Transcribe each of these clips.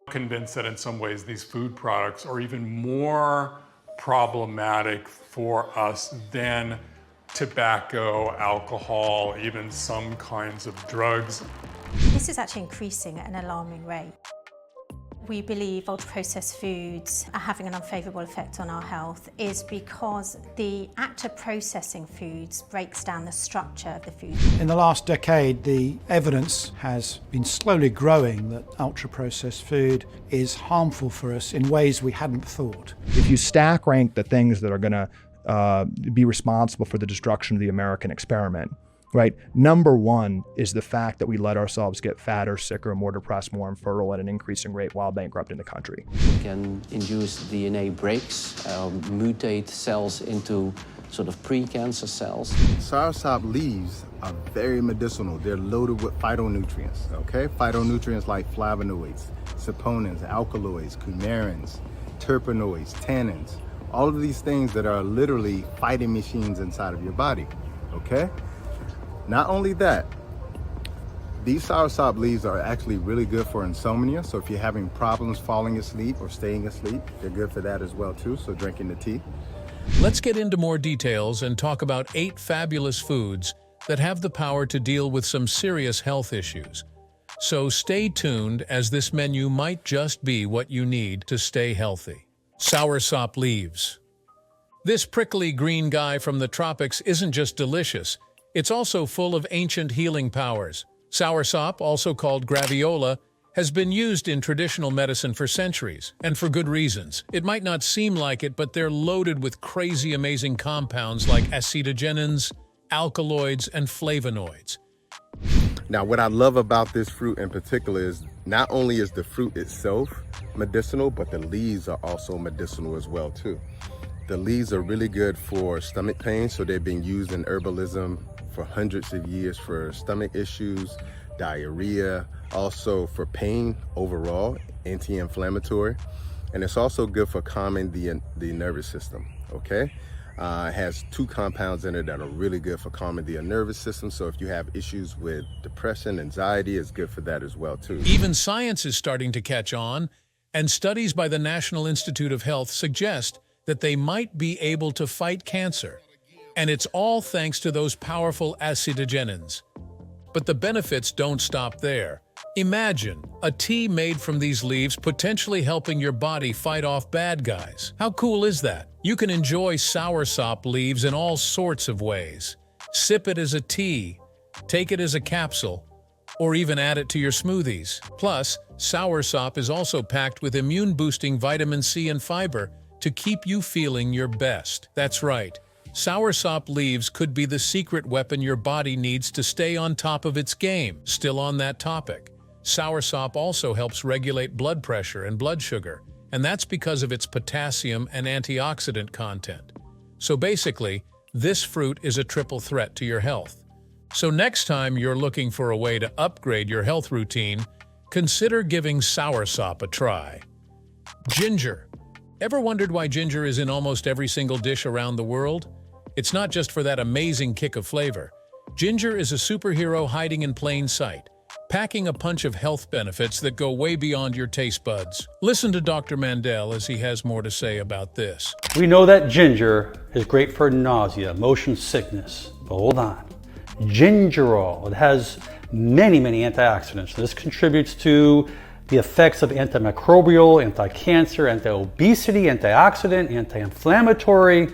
Convinced that in some ways these food products are even more problematic for us than tobacco, alcohol, even some kinds of drugs. This is actually increasing at an alarming rate. We believe ultra-processed foods are having an unfavourable effect on our health is because the act of processing foods breaks down the structure of the food. In the last decade, the evidence has been slowly growing that ultra-processed food is harmful for us in ways we hadn't thought. If you stack rank the things that are going to be responsible for the destruction of the American experiment, right? Number one is the fact that we let ourselves get fatter, sicker, more depressed, more infertile at an increasing rate while bankrupting the country. We can induce DNA breaks, mutate cells into sort of pre-cancer cells. Soursop leaves are very medicinal. They're loaded with phytonutrients, okay? Phytonutrients like flavonoids, saponins, alkaloids, coumarins, terpenoids, tannins, all of these things that are literally fighting machines inside of your body, okay? Not only that, these soursop leaves are actually really good for insomnia. So if you're having problems falling asleep or staying asleep, they're good for that as well too, so drinking the tea. Let's get into more details and talk about 8 fabulous foods that have the power to deal with some serious health issues. So stay tuned, as this menu might just be what you need to stay healthy. Soursop leaves. This prickly green guy from the tropics isn't just delicious, it's also full of ancient healing powers. Soursop, also called graviola, has been used in traditional medicine for centuries, and for good reasons. It might not seem like it, but they're loaded with crazy amazing compounds like acetogenins, alkaloids, and flavonoids. Now, what I love about this fruit in particular is not only is the fruit itself medicinal, but the leaves are also medicinal as well too. The leaves are really good for stomach pain, so they've been used in herbalism for hundreds of years for stomach issues, diarrhea, also for pain overall, anti-inflammatory. And it's also good for calming the nervous system, okay? It has 2 compounds in it that are really good for calming the nervous system. So if you have issues with depression, anxiety, it's good for that as well too. Even science is starting to catch on, and studies by the National Institute of Health suggest that they might be able to fight cancer. And it's all thanks to those powerful acetogenins. But the benefits don't stop there. Imagine a tea made from these leaves potentially helping your body fight off bad guys. How cool is that? You can enjoy soursop leaves in all sorts of ways. Sip it as a tea, take it as a capsule, or even add it to your smoothies. Plus, soursop is also packed with immune-boosting vitamin C and fiber to keep you feeling your best. That's right. Soursop leaves could be the secret weapon your body needs to stay on top of its game. Still on that topic, soursop also helps regulate blood pressure and blood sugar, and that's because of its potassium and antioxidant content. So basically, this fruit is a triple threat to your health. So next time you're looking for a way to upgrade your health routine, consider giving soursop a try. Ginger. Ever wondered why ginger is in almost every single dish around the world? It's not just for that amazing kick of flavor. Ginger is a superhero hiding in plain sight, packing a punch of health benefits that go way beyond your taste buds. Listen to Dr. Mandel as he has more to say about this. We know that ginger is great for nausea, motion sickness. But hold on. Gingerol, it has many antioxidants. This contributes to the effects of antimicrobial, anti-cancer, anti-obesity, antioxidant, anti-inflammatory.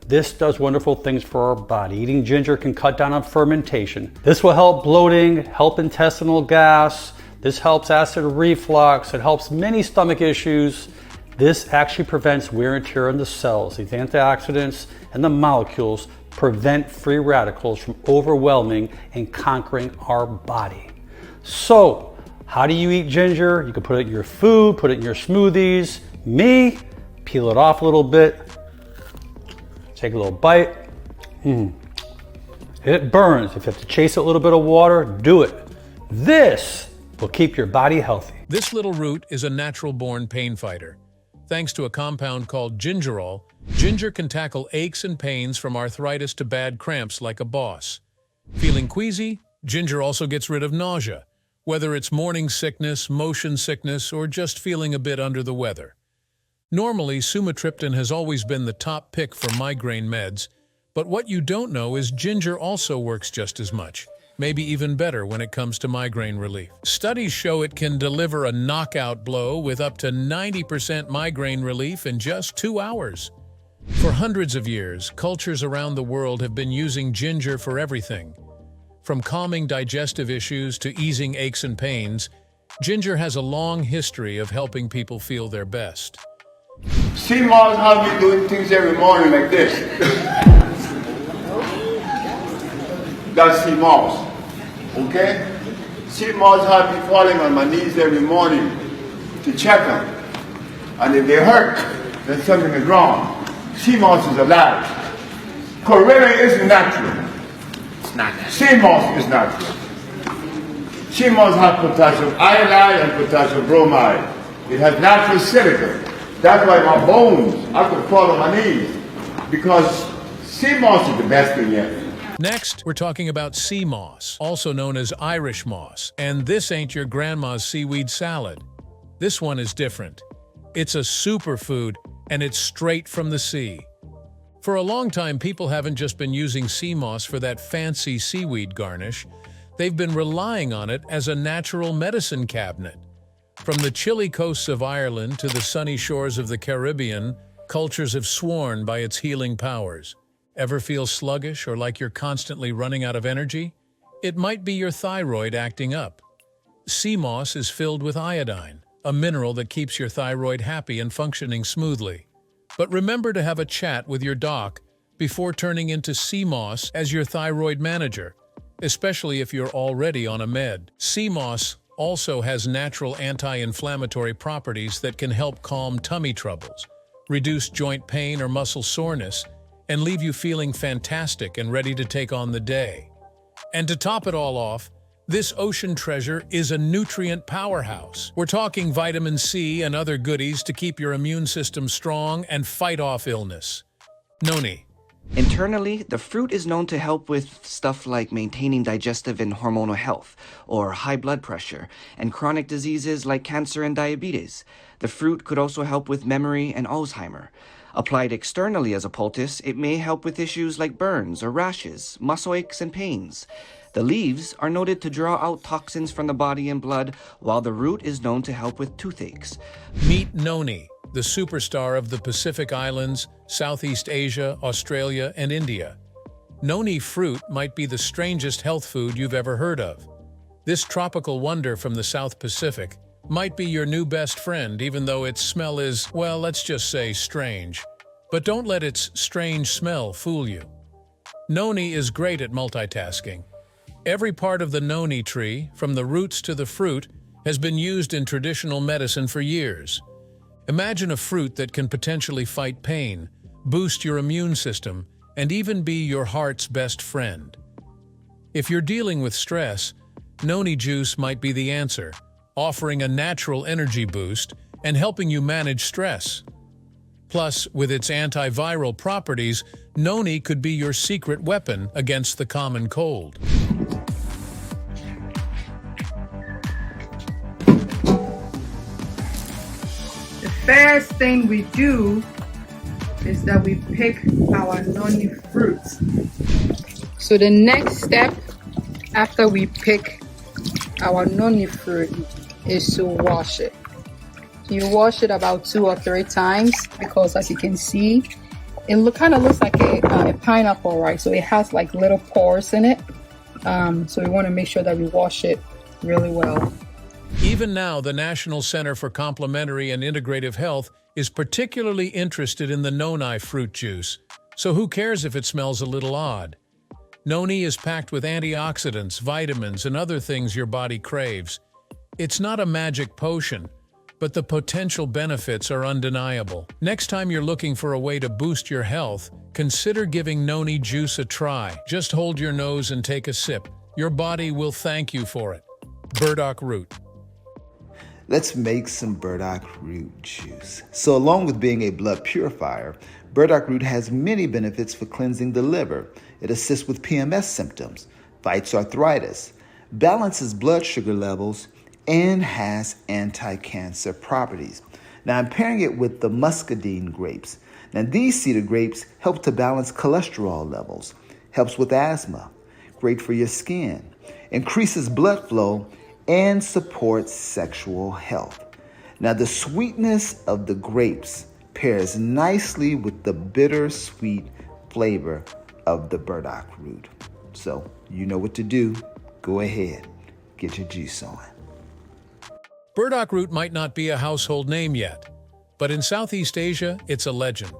This does wonderful things for our body. Eating ginger can cut down on fermentation. This will help bloating, help intestinal gas. This helps acid reflux. It helps many stomach issues. This actually prevents wear and tear on the cells. These antioxidants and the molecules prevent free radicals from overwhelming and conquering our body. So, how do you eat ginger? You can put it in your food, put it in your smoothies. Me, peel it off a little bit. Take a little bite. It burns. If you have to chase it a little bit of water, do it. This will keep your body healthy. This little root is a natural-born pain fighter. Thanks to a compound called gingerol, ginger can tackle aches and pains from arthritis to bad cramps like a boss. Feeling queasy? Ginger also gets rid of nausea. whether it's morning sickness, motion sickness, or just feeling a bit under the weather. Normally, sumatriptan has always been the top pick for migraine meds, but what you don't know is ginger also works just as much, maybe even better when it comes to migraine relief. Studies show it can deliver a knockout blow with up to 90% migraine relief in just 2 hours. For hundreds of years, cultures around the world have been using ginger for everything. From calming digestive issues to easing aches and pains, ginger has a long history of helping people feel their best. See Mars how we doing things every morning like this. That's see Mars, okay? See Mars how me falling on my knees every morning to check them. And if they hurt, then something is wrong. Sea moss is alive. Corella isn't natural. It's not natural. Sea moss is natural. Sea moss has potassium iodide and potassium bromide. It has natural silica. That's why my bones, I could fall on my knees, because sea moss is the best thing yet. Next, we're talking about sea moss, also known as Irish moss. And this ain't your grandma's seaweed salad. This one is different. It's a superfood, and it's straight from the sea. For a long time, people haven't just been using sea moss for that fancy seaweed garnish. They've been relying on it as a natural medicine cabinet. From the chilly coasts of Ireland to the sunny shores of the Caribbean, cultures have sworn by its healing powers. Ever feel sluggish or like you're constantly running out of energy? It might be your thyroid acting up. Sea moss is filled with iodine, a mineral that keeps your thyroid happy and functioning smoothly. But remember to have a chat with your doc before turning into sea moss as your thyroid manager, especially if you're already on a med. Sea moss also has natural anti-inflammatory properties that can help calm tummy troubles, reduce joint pain or muscle soreness, and leave you feeling fantastic and ready to take on the day. And to top it all off, this ocean treasure is a nutrient powerhouse. We're talking vitamin C and other goodies to keep your immune system strong and fight off illness. Noni. Internally, the fruit is known to help with stuff like maintaining digestive and hormonal health, or high blood pressure, and chronic diseases like cancer and diabetes. The fruit could also help with memory and Alzheimer. Applied externally as a poultice, it may help with issues like burns or rashes, muscle aches and pains. The leaves are noted to draw out toxins from the body and blood, while the root is known to help with toothaches. Meet Noni, the superstar of the Pacific Islands, Southeast Asia, Australia, and India. Noni fruit might be the strangest health food you've ever heard of. This tropical wonder from the South Pacific might be your new best friend, even though its smell is, well, let's just say strange. But don't let its strange smell fool you. Noni is great at multitasking. Every part of the noni tree, from the roots to the fruit, has been used in traditional medicine for years. Imagine a fruit that can potentially fight pain, boost your immune system, and even be your heart's best friend. If you're dealing with stress, noni juice might be the answer, offering a natural energy boost and helping you manage stress. Plus, with its antiviral properties, noni could be your secret weapon against the common cold. First thing we do is that we pick our noni fruits. So the next step after we pick our noni fruit is to wash it. You wash it about 2 or 3 times because, as you can see, it kind of looks like a pineapple, right? So it has like little pores in it. So we want to make sure that we wash it really well. Even now, the National Center for Complementary and Integrative Health is particularly interested in the noni fruit juice, so who cares if it smells a little odd? Noni is packed with antioxidants, vitamins, and other things your body craves. It's not a magic potion, but the potential benefits are undeniable. Next time you're looking for a way to boost your health, consider giving noni juice a try. Just hold your nose and take a sip. Your body will thank you for it. Burdock root. Let's make some burdock root juice. So along with being a blood purifier, burdock root has many benefits for cleansing the liver. It assists with PMS symptoms, fights arthritis, balances blood sugar levels, and has anti-cancer properties. Now I'm pairing it with the muscadine grapes. Now these cedar grapes help to balance cholesterol levels, helps with asthma, great for your skin, increases blood flow, and supports sexual health. Now the sweetness of the grapes pairs nicely with the bittersweet flavor of the burdock root. So you know what to do. Go ahead, get your juice on. Burdock root might not be a household name yet, but in Southeast Asia, it's a legend.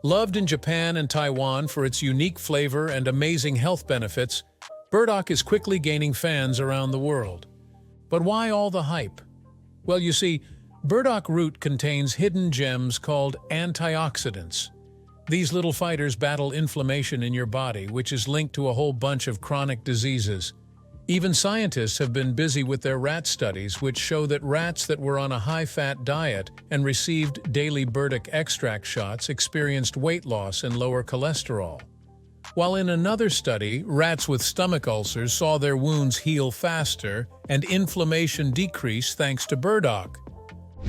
Loved in Japan and Taiwan for its unique flavor and amazing health benefits, burdock is quickly gaining fans around the world. But why all the hype? Well, you see, burdock root contains hidden gems called antioxidants. These little fighters battle inflammation in your body, which is linked to a whole bunch of chronic diseases. Even scientists have been busy with their rat studies, which show that rats that were on a high-fat diet and received daily burdock extract shots experienced weight loss and lower cholesterol. While in another study, rats with stomach ulcers saw their wounds heal faster and inflammation decrease thanks to burdock.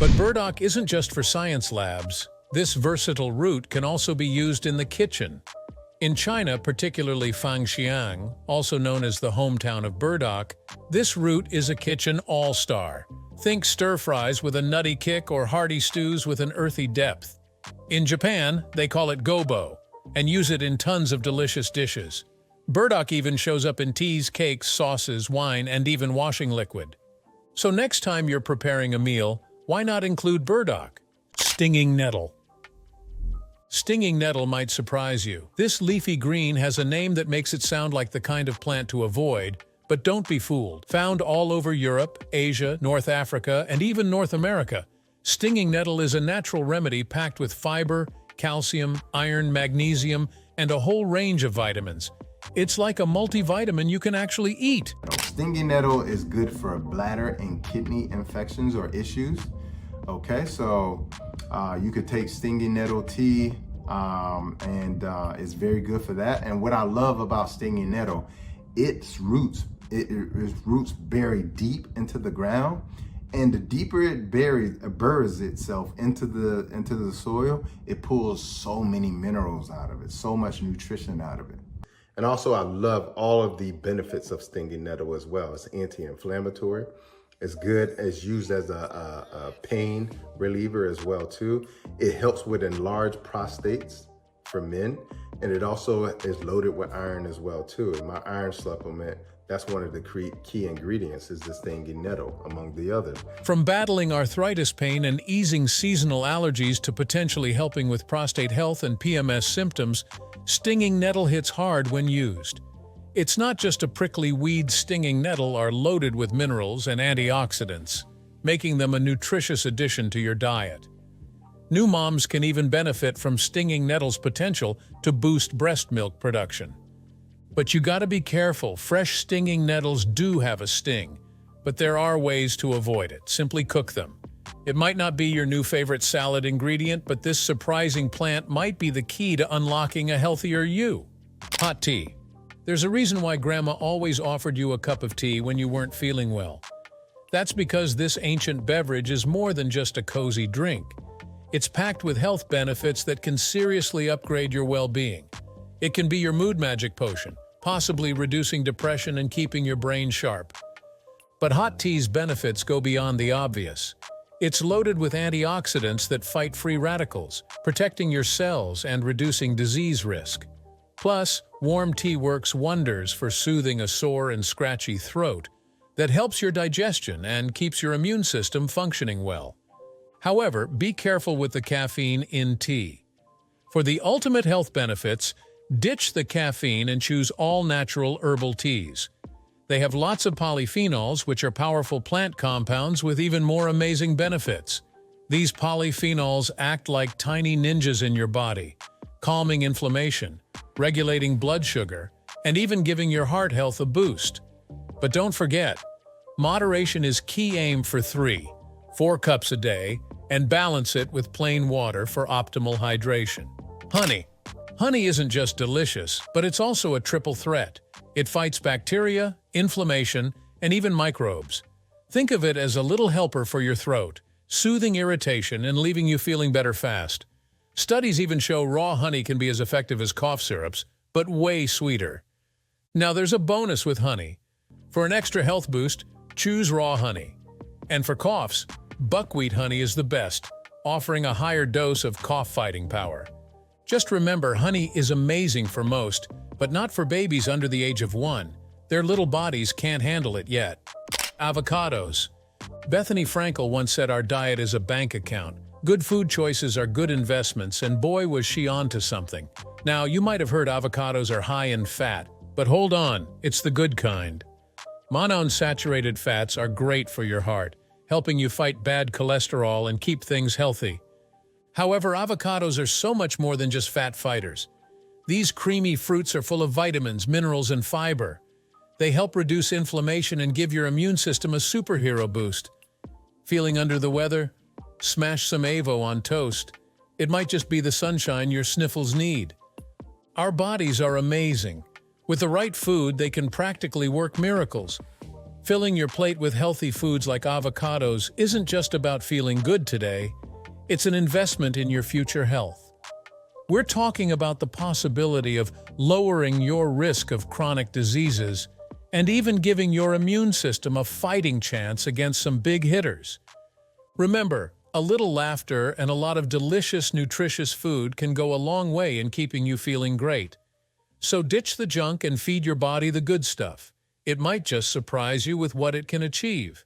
But burdock isn't just for science labs. This versatile root can also be used in the kitchen. In China, particularly Fangxiang, also known as the hometown of burdock, this root is a kitchen all-star. Think stir-fries with a nutty kick or hearty stews with an earthy depth. In Japan, they call it gobo, and use it in tons of delicious dishes. Burdock even shows up in teas, cakes, sauces, wine, and even washing liquid. So next time you're preparing a meal, why not include burdock? Stinging nettle. Stinging nettle might surprise you. This leafy green has a name that makes it sound like the kind of plant to avoid, but don't be fooled. Found all over Europe, Asia, North Africa, and even North America, stinging nettle is a natural remedy packed with fiber, calcium, iron, magnesium, and a whole range of vitamins. It's like a multivitamin you can actually eat. Stinging nettle is good for bladder and kidney infections or issues. Okay, so you could take stinging nettle tea and it's very good for that. And what I love about stinging nettle, its roots bury deep into the ground, and the deeper it burrows itself into the soil, it pulls so many minerals out of it, so much nutrition out of it. And also I love all of the benefits of stinging nettle as well. It's anti-inflammatory. It's good. It's used as a pain reliever as well too. It helps with enlarged prostates for men, and it also is loaded with iron as well too. In my iron supplement, that's one of the key ingredients is the stinging nettle, among the others. From battling arthritis pain and easing seasonal allergies to potentially helping with prostate health and PMS symptoms, stinging nettle hits hard when used. It's not just a prickly weed. Stinging nettle are loaded with minerals and antioxidants, making them a nutritious addition to your diet. New moms can even benefit from stinging nettle's potential to boost breast milk production. But you gotta be careful. Fresh stinging nettles do have a sting, but there are ways to avoid it. Simply cook them. It might not be your new favorite salad ingredient, but this surprising plant might be the key to unlocking a healthier you. Hot tea. There's a reason why Grandma always offered you a cup of tea when you weren't feeling well. That's because this ancient beverage is more than just a cozy drink. It's packed with health benefits that can seriously upgrade your well-being. It can be your mood magic potion, possibly reducing depression and keeping your brain sharp. But hot tea's benefits go beyond the obvious. It's loaded with antioxidants that fight free radicals, protecting your cells and reducing disease risk. Plus, warm tea works wonders for soothing a sore and scratchy throat that helps your digestion and keeps your immune system functioning well. However, be careful with the caffeine in tea. For the ultimate health benefits, ditch the caffeine and choose all-natural herbal teas. They have lots of polyphenols, which are powerful plant compounds with even more amazing benefits. These polyphenols act like tiny ninjas in your body, calming inflammation, regulating blood sugar, and even giving your heart health a boost. But don't forget, moderation is key. Aim for 3-4 cups a day, and balance it with plain water for optimal hydration. Honey. Honey isn't just delicious, but it's also a triple threat. It fights bacteria, inflammation, and even microbes. Think of it as a little helper for your throat, soothing irritation and leaving you feeling better fast. Studies even show raw honey can be as effective as cough syrups, but way sweeter. Now there's a bonus with honey. For an extra health boost, choose raw honey. And for coughs, buckwheat honey is the best, offering a higher dose of cough-fighting power. Just remember, honey is amazing for most, but not for babies under the age of 1. Their little bodies can't handle it yet. Avocados. Bethany Frankel once said our diet is a bank account. Good food choices are good investments, and boy was she on to something. Now, you might have heard avocados are high in fat, but hold on, it's the good kind. Monounsaturated fats are great for your heart, helping you fight bad cholesterol and keep things healthy. However, avocados are so much more than just fat fighters. These creamy fruits are full of vitamins, minerals, and fiber. They help reduce inflammation and give your immune system a superhero boost. Feeling under the weather? Smash some Avo on toast. It might just be the sunshine your sniffles need. Our bodies are amazing. With the right food, they can practically work miracles. Filling your plate with healthy foods like avocados isn't just about feeling good today. It's an investment in your future health. We're talking about the possibility of lowering your risk of chronic diseases and even giving your immune system a fighting chance against some big hitters. Remember, a little laughter and a lot of delicious, nutritious food can go a long way in keeping you feeling great. So ditch the junk and feed your body the good stuff. It might just surprise you with what it can achieve.